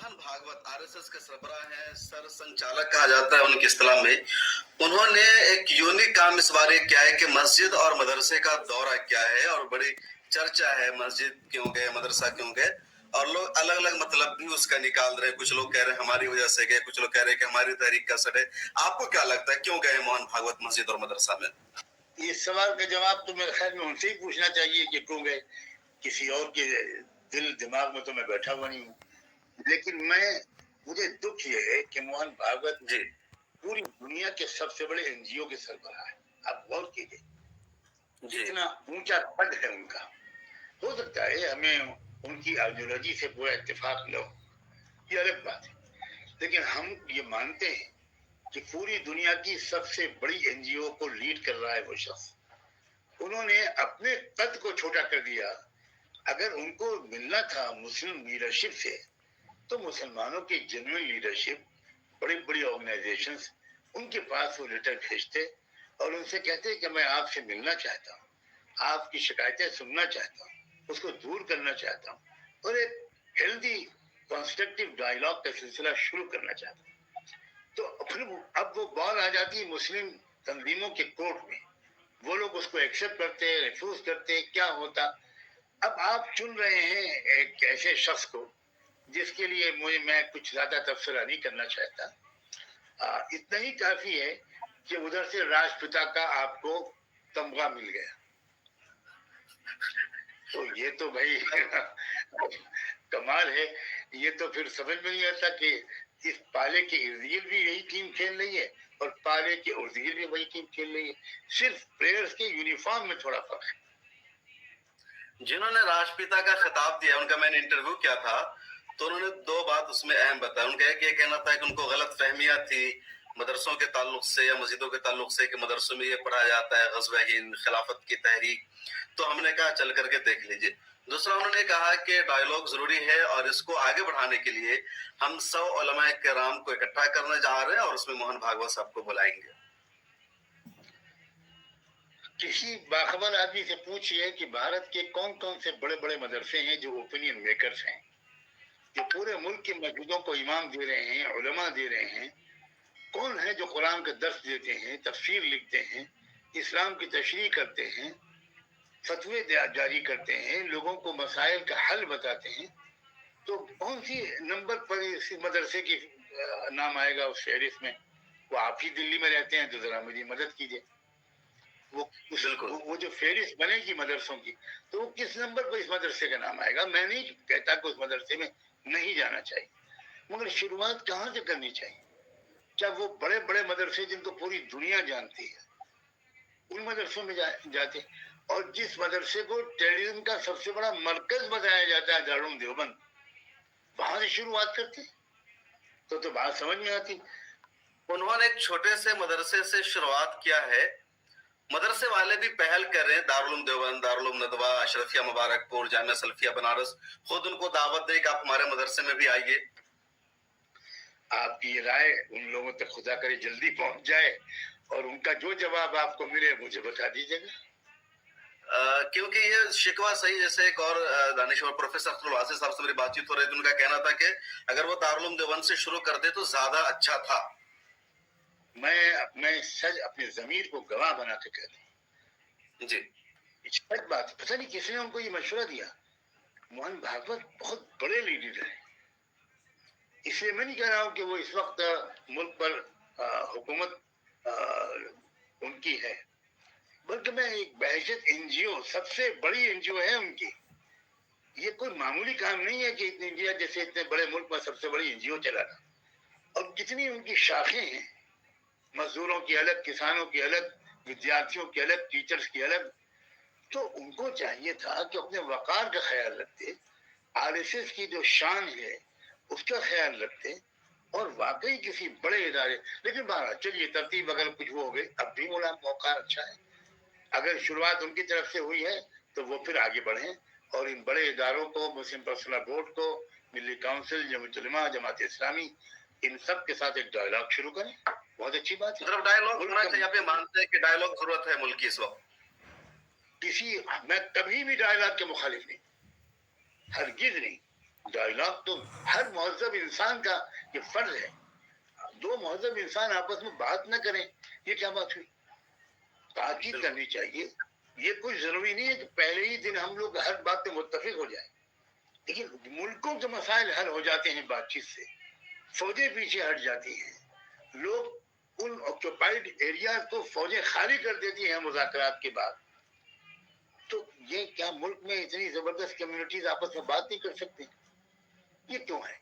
Mohan Bhagwat RSS के सरबराह हैं, sir संचालक कहा जाता है उनकी इस्तेलाह में। उन्होंने एक यूनिक काम इस बार किया है कि मस्जिद और मदरसे का दौरा क्या है, और बड़ी चर्चा है मस्जिद क्यों गए, मदरसा क्यों गए, और लोग अलग अलग मतलब भी उसका निकाल रहे हैं। कुछ लोग कह रहे हैं हमारी वजह से गए, कुछ लोग कह रहे हैं कि हमारी तहरीक का असर है। आपको क्या लगता है क्यों गए मोहन भागवत मस्जिद और मदरसा में? इस सवाल का जवाब तो मेरे ख्याल में उनसे ही पूछना चाहिए कि क्यों गए। किसी और के दिल दिमाग में तो मैं बैठा हुआ नहीं हूँ, लेकिन मुझे दुख ये है कि मोहन भागवत जी पूरी दुनिया के सबसे बड़े एनजीओ के सरबराह है। आप गौर कीजिए, जितना ऊंचा पद है उनका। हो सकता है हमें उनकी आइडियोलॉजी से पूरा इत्तेफाक न हो, ये अलग बात है, लेकिन हम ये मानते हैं कि पूरी दुनिया की सबसे बड़ी एनजीओ को लीड कर रहा है वो शख्स। उन्होंने अपने कद को छोटा कर दिया। अगर उनको मिलना था मुस्लिम लीडरशिप से, तो मुसलमानों की जेन्युइन लीडरशिप, बड़ी बड़ी ऑर्गेनाइजेशंस, उनके पास वो लेटर भेजते और उनसे कहते कि मैं आपसे मिलना चाहता हूँ, आपकी शिकायतें सुनना चाहता हूँ, उसको दूर करना चाहता हूँ, और एक हेल्दी कंस्ट्रक्टिव डायलॉग का सिलसिला शुरू करना चाहता हूँ। तो फिर अब वो बॉल आ जाती है मुस्लिम तंजीमों के कोर्ट में। वो लोग उसको एक्सेप्ट करते, रिफ्यूज करते, क्या होता। अब आप चुन रहे हैं एक ऐसे शख्स को जिसके लिए मैं कुछ ज्यादा तबसरा नहीं करना चाहता। इतना ही काफी है कि उधर से राष्ट्रपिता का आपको तमगा मिल गया, तो ये तो भाई कमाल है। ये तो फिर समझ में नहीं आता कि इस पाले के इर्द गिर्द भी यही टीम खेल रही है और पाले के उर्द गिर्द भी वही टीम खेल रही है, सिर्फ प्लेयर्स के यूनिफॉर्म में थोड़ा फर्क है। जिन्होंने राष्ट्रपिता का खिताब दिया, उनका मैंने इंटरव्यू किया था, तो उन्होंने दो बात उसमें अहम बताया। उनका एक ये कहना था कि उनको गलत फहमियां थी मदरसों के ताल्लुक से या मस्जिदों के ताल्लुक से कि मदरसों में ये पढ़ाया जाता है ग़ज़वा हिंद, खिलाफत की तहरीक। तो हमने कहा चल करके देख लीजिए। दूसरा उन्होंने कहा कि डायलॉग जरूरी है और इसको आगे बढ़ाने के लिए हम 100 उलमाए किराम को इकट्ठा करने जा रहे हैं और उसमें मोहन भागवत साहब को बुलाएंगे। किसी बाखबर आदमी से पूछिए कि भारत के कौन कौन से बड़े बड़े मदरसे हैं जो ओपिनियन मेकर्स हैं, जो पूरे मुल्क के मस्जिदों को इमाम दे रहे हैं, उलमा दे रहे हैं। कौन है जो कुरान का दर्स देते हैं, तफसीर लिखते हैं, इस्लाम की तशरीह करते हैं, फतवे जारी करते हैं, लोगों को मसाइल का हल बताते हैं। तो कौन सी नंबर पर इस मदरसे की नाम आएगा उस फहरिस्त में? वो आप ही दिल्ली में रहते हैं तो जरा मेरी मदद कीजिए। वो जो फहरिस्त बनेगी मदरसों की, तो वो किस नंबर पर इस मदरसे का नाम आएगा? मैं नहीं कहता कि उस मदरसे में नहीं जाना चाहिए, मगर शुरुआत कहाँ से करनी चाहिए? क्या वो बड़े बड़े मदरसे जिनको पूरी दुनिया जानती है, उन मदरसों में जाते, और जिस मदरसे को टेररिज्म का सबसे बड़ा मरकज बताया जाता है दारुल देवबंद, वहां से शुरुआत करते तो बात समझ में आती। उन्होंने एक छोटे से मदरसे से शुरुआत किया है। मदरसे वाले भी पहल कर रहे हैं, दारुल देवबंद, दारुल नदवा, अशरफिया मुबारकपुर, जामिया सल्फिया बनारस खुद उनको दावत दे कि आप हमारे मदरसे में भी आइए। आपकी राय उन लोगों तक खुदा करे जल्दी पहुंच जाए और उनका जो जवाब आपको मिले मुझे बता दीजिएगा। क्योंकि ये शिकवा सही, जैसे एक और दानिश्वर प्रोफेसर अब्दुल वासिफ साहब से मेरी बातचीत हो रही थी, उनका कहना था कि अगर वो दारुल देवबंद से शुरू करते तो ज्यादा अच्छा था। मैं सच अपने जमीर को गवाह बना के कहता हूँ जी, सच बात। पता नहीं किसने उनको ये मशवरा दिया। मोहन भागवत बहुत बड़े लीडर हैं, इसलिए मैं नहीं कह रहा हूँ कि वो इस वक्त मुल्क पर हुकूमत उनकी है, बल्कि मैं एक बहशत एनजीओ, सबसे बड़ी एनजीओ है उनकी। ये कोई मामूली काम नहीं है कि इंडिया जैसे इतने बड़े मुल्क में सबसे बड़ी एनजीओ चलाना। और जितनी उनकी शाखें हैं, मजदूरों की अलग, किसानों की अलग, विद्यार्थियों की अलग, टीचर्स की अलग, तो उनको चाहिए था कि अपने वकार का ख्याल रखते, आरएसएस की जो शान है उसका ख्याल रखते, और वाकई किसी बड़े इदारे। लेकिन बहरहाल चलिए, तरतीब अगर कुछ वो हो गई, अब भी मौका अच्छा है। अगर शुरुआत उनकी तरफ से हुई है तो वो फिर आगे बढ़े और इन बड़े इदारों को, मुस्लिम पर्सनल बोर्ड को, मिली काउंसिल, जमीयत उलमा, जमात इस्लामी, इन सब के साथ एक डायलॉग शुरू करें। बहुत अच्छी बात है। डायलॉग होना चाहिए। आप ये मानते हैं कि डायलॉग जरूरत है मुल्क की इस वक्त? मैं कभी भी डायलॉग के मुखालिफ नहीं, हरगिज नहीं। डायलॉग तो हर महजब इंसान का ये फर्ज है। दो महजब इंसान आपस में बात न करें, ये क्या बात हुई? बातचीत करनी चाहिए। ये कोई जरूरी नहीं है कि पहले ही दिन हम लोग हर बात पे मुत्तफिक हो जाए, लेकिन मुल्कों के मसाइल हल हो जाते हैं बातचीत से, फौजें पीछे हट जाती हैं, लोग उन ऑक्यूपाइड एरिया को फौजें खाली कर देती हैं मुज़ाकरात के बाद। तो ये क्या मुल्क में इतनी जबरदस्त कम्युनिटीज आपस में बात नहीं कर सकती? ये क्यों है?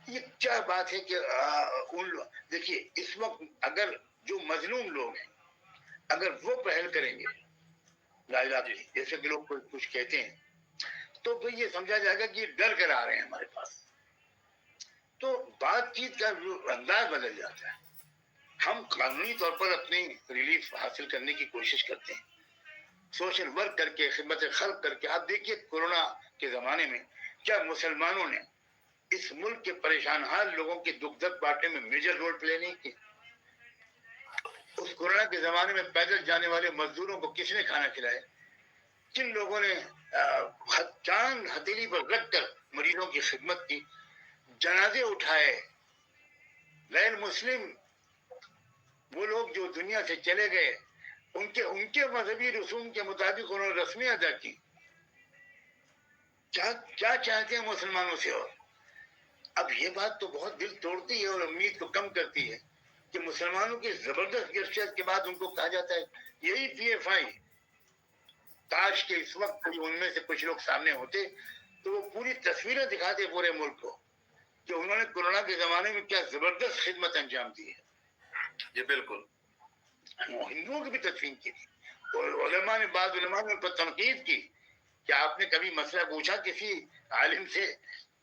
ये क्या बात है कि देखिए इस वक्त अगर जो मजलूम लोग हैं, अगर वो पहल करेंगे लाइला की, जैसे कि लोग कुछ कहते हैं, तो फिर ये समझा जाएगा कि डर कर आ रहे हैं हमारे पास। तो बातचीत का अंदाज बदल जाता है। हम कानूनी तौर पर अपनी रिलीफ हासिल करने की कोशिश करते हैं, सोशल वर्क करके, खिदमत खल्क करके। आप देखिए कोरोना के जमाने में क्या मुसलमानों ने इस मुल्क के परेशान हाल लोगों के दुख दर्द बांटने में मेजर रोल प्ले नहीं किया? उस कोरोना के जमाने में पैदल जाने वाले मजदूरों को किसने खाना खिलाया? किन लोगों ने चांद हथेली पर रखकर मरीजों की खिदमत की, जनाजे उठाए? गैर मुस्लिम वो लोग जो दुनिया से चले गए, उनके मजहबी रसूम के मुताबिक उन्होंने रस्में अदा की। क्या क्या चाहते हैं मुसलमानों से? और अब ये बात तो बहुत दिल तोड़ती है और उम्मीद को कम करती है कि मुसलमानों की जबरदस्त गिरफ्तारी के बाद उनको कहा जाता है यही PFI। काश के इस वक्त कोई उनमें से कुछ लोग सामने होते तो वो पूरी तस्वीरें दिखाते पूरे मुल्क को कि उन्होंने कोरोना के जमाने में क्या जबरदस्त खिदमत अंजाम दी है। जी बिल्कुल। हिंदुओं की भी तस्वीर की थी, और उलमा ने बाद उलमा ने उन पर तनकीद की कि आपने कभी मसला पूछा किसी आलिम से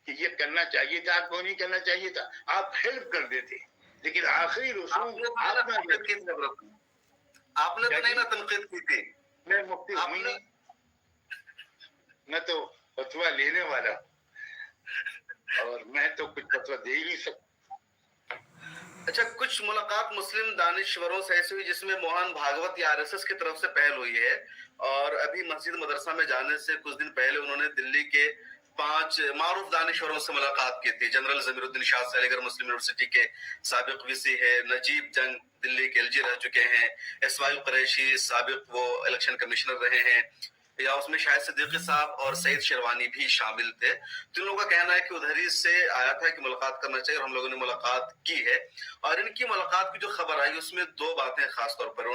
कि ये करना चाहिए था, आपको नहीं करना चाहिए था? आप हेल्प कर देते, लेकिन आखिरी रसूम आपने तो नहीं ना तनकीद की थी। मैं मुफ्ती हूं नहीं, मैं तो फतवा लेने वाला, और मैं तो कुछ फतवा दे ही नहीं सकता। अच्छा, कुछ मुलाकात मुस्लिम दानिश्वरों से ऐसी हुई जिसमें मोहन भागवत या RSS की तरफ से पहल हुई है, और अभी मस्जिद मदरसा में जाने से कुछ दिन पहले उन्होंने दिल्ली के 5 मारूफ दानिश्वरों से मुलाकात की थी। जनरल जमीरुद्दीन शाह से अलीगढ़ मुस्लिम यूनिवर्सिटी के साबिक VC है, नजीब जंग दिल्ली के LG रह चुके हैं, इस्माइल कुरैशी साबिक वो इलेक्शन कमिश्नर रहे हैं, या उसमें शायद सिद्दीकी साहब और सईद शेरवानी भी शामिल थे। तो इन लोगों का कहना है कि उधर ही से आया था कि मुलाकात करना चाहिए, और हम लोगों ने मुलाकात की है। और इनकी मुलाकात की जो खबर आई उसमें 2 बातें खास तौर पर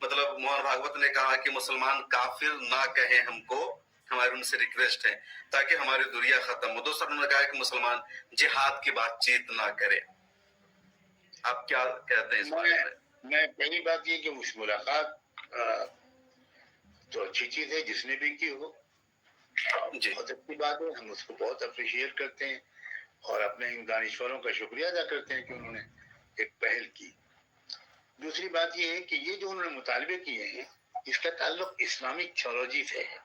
मतलब मोहन भागवत ने कहा कि मुसलमान काफिर ना कहें हमको, हमारी उनसे रिक्वेस्ट है ताकि हमारी दुनिया खत्म हो। दूसरा उन्होंने कहा कि मुसलमान जिहाद की बातचीत ना करे। आप क्या कहते हैं इस बारे में? मैं पहली बात ये कि उस मुलाकात तो अच्छी चीज है, जिसने भी की हो बहुत अच्छी बात है, हम उसको बहुत अप्रिशिएट करते हैं और अपने इन दानिश्वरों का शुक्रिया अदा करते हैं कि उन्होंने एक पहल की। दूसरी बात ये है कि ये जो उन्होंने मुतालबे किए हैं इसका ताल्लुक इस्लामिक थियोलॉजी से है,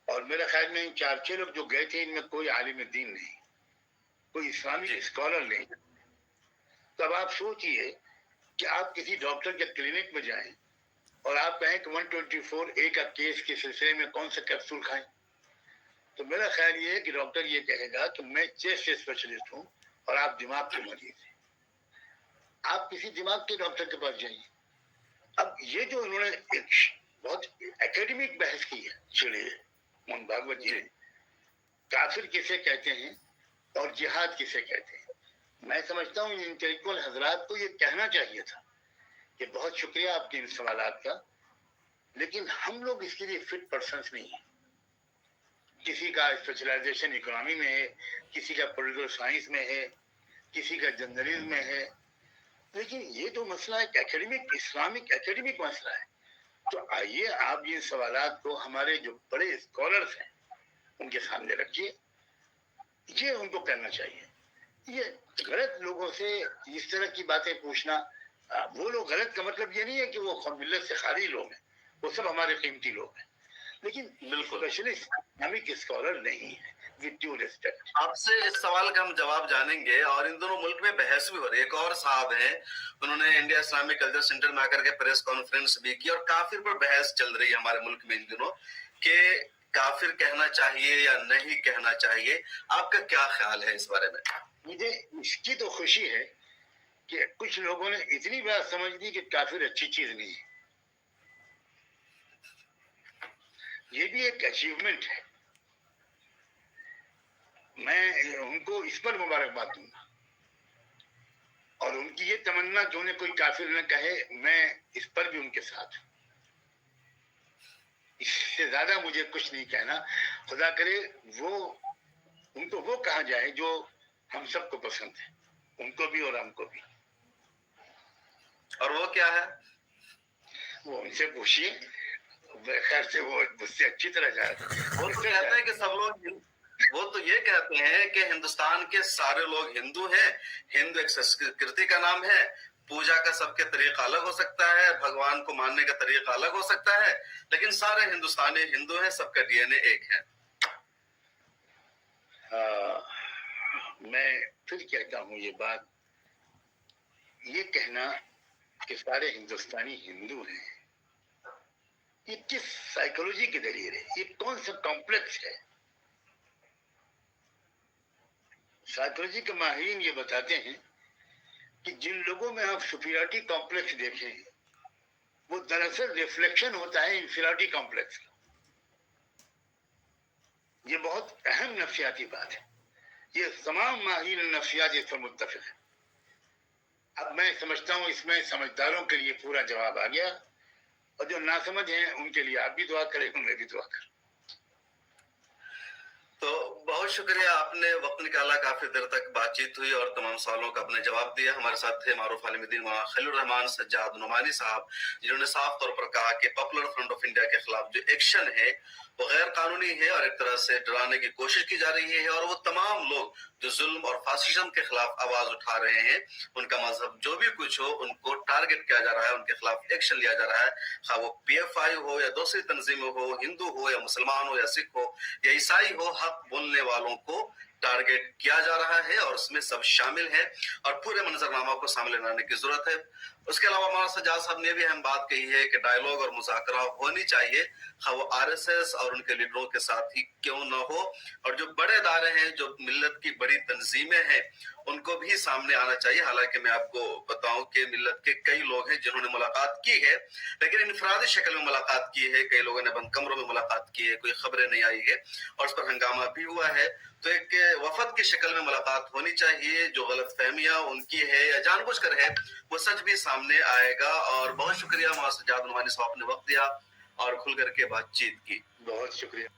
और मेरे ख्याल में इन 4-6 लोग जो गए थे इनमें कोई आलिम दीन नहीं, कोई इस्लामिक स्कॉलर नहीं। तब आप सोचिए कि आप किसी डॉक्टर के क्लिनिक में जाएं और आप कहें कि 124A का केस के सिलसिले में कौन सा कैप्सूल खाएं, तो मेरा ख्याल ये है कि डॉक्टर ये कहेगा कि मैं चेस्ट स्पेशलिस्ट हूं और आप दिमाग के मरीज हैं, आप किसी दिमाग के डॉक्टर के पास जाइए। अब ये जो उन्होंने एक बहुत एकेडमिक बहस की है चलिए मोहन भागवत जी ने, काफिर किसे कहते हैं और जिहाद किसे कहते हैं, मैं समझता हूँ इंटेलेक्चुअल हजरात को ये कहना चाहिए था कि बहुत शुक्रिया आपके इन सवालात का, लेकिन हम लोग इसके लिए फिट पर्सन्स नहीं है। किसी का स्पेशलाइजेशन इकोनॉमी में है, किसी का पॉलिटिकल साइंस में है, किसी का जर्नलिज्म में है, लेकिन ये जो मसला एक एकेडमिक इस्लामिक एकेडमिक मसला है। तो आइए आप ये सवालात को हमारे जो बड़े स्कॉलर्स हैं उनके सामने रखिए, ये उनको करना चाहिए। ये गलत लोगों से इस तरह की बातें पूछना, वो लोग गलत का मतलब ये नहीं है कि वो मिल्लत से खाली लोग हैं, वो सब हमारे कीमती लोग हैं, लेकिन स्पेशलिस्ट इस्लामिक स्कॉलर नहीं है। विद ड्यू रिस्पेक्ट, आपसे इस सवाल का हम जवाब जानेंगे, और इन दोनों मुल्क में बहस भी हो रही है। एक और साहब हैं, उन्होंने इंडिया इस्लामिक कल्चर सेंटर में आकर के प्रेस कॉन्फ्रेंस भी की, और काफिर पर बहस चल रही है हमारे मुल्क में इन दिनों कि काफिर कहना चाहिए या नहीं कहना चाहिए, आपका क्या ख्याल है इस बारे में? मुझे इसकी तो खुशी है कि कुछ लोगों ने इतनी बात समझ ली कि काफिर अच्छी चीज नहीं है। ये भी एक अचीवमेंट है, मैं उनको इस पर मुबारकबाद दूंगा। और उनकी ये तमन्ना कि उन्हें कोई काफिर न कहे, मैं इस पर भी उनके साथ हूं। इससे ज्यादा मुझे कुछ नहीं कहना। खुदा करे उनको वो कहा जाए जो हम सबको पसंद है, उनको भी और हमको भी। और वो क्या है? वो उनसे पूछिए, खैर से वो मुझसे अच्छी तरह जानते वो तो कहते हैं कि सब लोग, वो तो ये कहते हैं कि हिंदुस्तान के सारे लोग हिंदू हैं, हिंदू एक संस्कृति का नाम है, पूजा का सबके तरीका अलग हो सकता है, भगवान को मानने का तरीका अलग हो सकता है, लेकिन सारे हिंदुस्तानी हिंदू हैं, सबका डीएनए एक है। मैं फिर कहता हूँ ये बात, ये कहना कि सारे हिंदुस्तानी हिंदू हैं, ये किस साइकोलॉजी के जरिए है? ये कौन सा कॉम्प्लेक्स है? साइकोलॉजी के माहिरीन ये बताते हैं कि जिन लोगों में आप सुपीरियरिटी कॉम्प्लेक्स देखें, वो दरअसल रिफ्लेक्शन होता है इंफीरियरिटी कॉम्प्लेक्स का। ये बहुत अहम नफ्सियाती बात है, ये तमाम माहिर नफ्सियात इस पर मुत्तफिक है। अब मैं समझता हूँ इसमें समझदारों के लिए पूरा जवाब आ गया, और जो नासमझ हैं उनके लिए आप भी दुआ करें, मैं भी दुआ करूं। तो बहुत शुक्रिया, आपने वक्त निकाला, काफी देर तक बातचीत हुई और तमाम सवालों का आपने जवाब दिया। हमारे साथ थे मारूफ आलिमुद्दीन मौलाना खलीलुर रहमान सज्जाद नुमानी साहब, जिन्होंने साफ तौर पर कहा कि पॉपुलर फ्रंट ऑफ इंडिया के खिलाफ जो एक्शन है वो गैर कानूनी है और एक तरह से डराने की कोशिश की जा रही है, और वो तमाम लोग जो जुल्म और फासिज्म के खिलाफ आवाज उठा रहे हैं, उनका मजहब जो भी कुछ हो, उनको टारगेट किया जा रहा है, उनके खिलाफ एक्शन लिया जा रहा है, खा वो PFI हो या दूसरी तंजीमें हो, हिंदू हो या मुसलमान हो या सिख हो या ईसाई हो, हक बोलने वालों को टारगेट किया जा रहा है और उसमें सब शामिल है और पूरे मंजरनामा को सामने लाने की जरूरत है। उसके अलावा हमारा सज्जाद साहब ने भी हम बात कही है कि डायलॉग और मुज़ाकरा होनी चाहिए, खा वो RSS और उनके लीडरों के साथ ही क्यों न हो, और जो बड़े इदारे हैं, जो मिल्लत की बड़ी तंजीमें हैं, उनको भी सामने आना चाहिए। हालांकि मैं आपको बताऊं कि मिल्लत के कई लोग हैं जिन्होंने मुलाकात की है, लेकिन इनफरादी शक्ल में मुलाकात की है, कई लोगों ने बंद कमरों में मुलाकात की है, कोई खबरें नहीं आई है और उस पर हंगामा भी हुआ है। तो एक वफद की शक्ल में मुलाकात होनी चाहिए, जो गलत फहमियां उनकी है या जानबूझकर है वो सच भी सामने आएगा। और बहुत शुक्रिया मौलाना सज्जाद नुमानी साहब ने वक्त दिया और खुल करके बातचीत की। बहुत शुक्रिया।